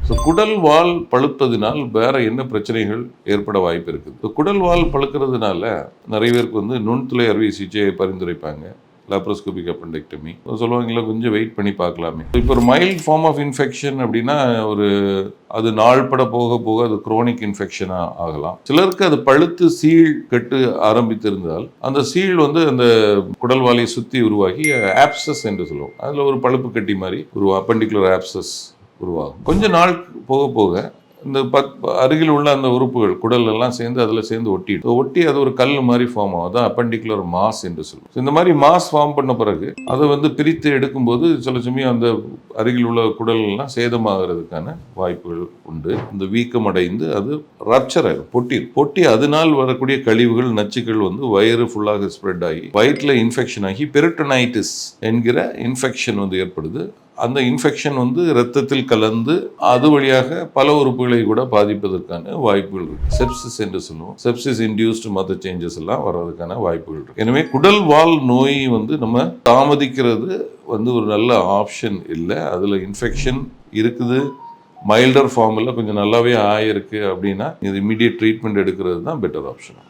So குடல் வால் பழுத்ததினால் வேற என்ன பிரச்சனைகள் ஏற்பட வாய்ப்பு இருக்குது? ஸோ குடல் வால் பழுக்கிறதுனால நிறைய பேருக்கு வந்து நுண்துளை அறுவை சிகிச்சையை பரிந்துரைப்பாங்க. லாப்ரோஸ்கோபிக் அப்பெண்டெக்டமி சொல்லுவாங்களா, கொஞ்சம் வெயிட் பண்ணி பார்க்கலாமே. இப்போ ஒரு மைல்ட் ஃபார்ம் ஆஃப் இன்ஃபெக்ஷன் அப்படின்னா அது நாள்பட போக போக அது குரோனிக் இன்ஃபெக்ஷனாக ஆகலாம். சிலருக்கு அது பழுத்து சீழ் கட்டு ஆரம்பித்திருந்தால் அந்த சீழ் வந்து அந்த குடல் வாலை சுற்றி உருவாகி ஆப்சஸ் என்று சொல்லுவோம். அதில் ஒரு பழுப்பு கட்டி மாதிரி அப்பெண்டிகுலர் ஆப்சஸ் உருவாகும். கொஞ்ச நாள் போக போக இந்த அருகில் உள்ள அந்த உறுப்புகள் குடல் எல்லாம் சேர்ந்து அதில் சேர்ந்து ஒட்டி அது ஒரு கல் மாதிரி ஃபார்ம் ஆகும். அதான் அப்பெண்டிகுலர் மாஸ் என்று சொல்லுவோம். இந்த மாதிரி மாஸ் ஃபார்ம் பண்ண பிறகு அதை வந்து பிரித்து எடுக்கும்போது சில சமயம் அந்த அருகில் உள்ள குடல் எல்லாம் சேதமாகிறதுக்கான வாய்ப்புகள் உண்டு. இந்த வீக்கம் அடைந்து அது ரப்சர் ஆகும், பொட்டி அதனால் வரக்கூடிய கழிவுகள் நச்சுக்கள் வந்து வயிறு ஃபுல்லாக ஸ்ப்ரெட் ஆகி வயிற்றில் இன்ஃபெக்ஷன் ஆகி பெரிட்டோனைட்டிஸ் என்கிற இன்ஃபெக்ஷன் வந்து ஏற்படுது. அந்த இன்ஃபெக்ஷன் வந்து இரத்தத்தில் கலந்து அது வழியாக பல உறுப்புகளை கூட பாதிப்பதற்கான வாய்ப்புகள் இருக்கு. செப்சிஸ் என்று சொல்லுவோம். செப்சிஸ் இன்டியூஸ்டு மதர் சேஞ்சஸ் எல்லாம் வர்றதுக்கான வாய்ப்புகள் இருக்கு. எனவே குடல் வால் நோய் வந்து நம்ம தாமதிக்கிறது வந்து ஒரு நல்ல ஆப்ஷன் இல்லை. அதில் இன்ஃபெக்ஷன் இருக்குது, மைல்டர் ஃபார்மில் கொஞ்சம் நல்லாவே ஆயிருக்கு அப்படின்னா இது இமீடியட் ட்ரீட்மெண்ட் எடுக்கிறது தான் பெட்டர் ஆப்ஷன்.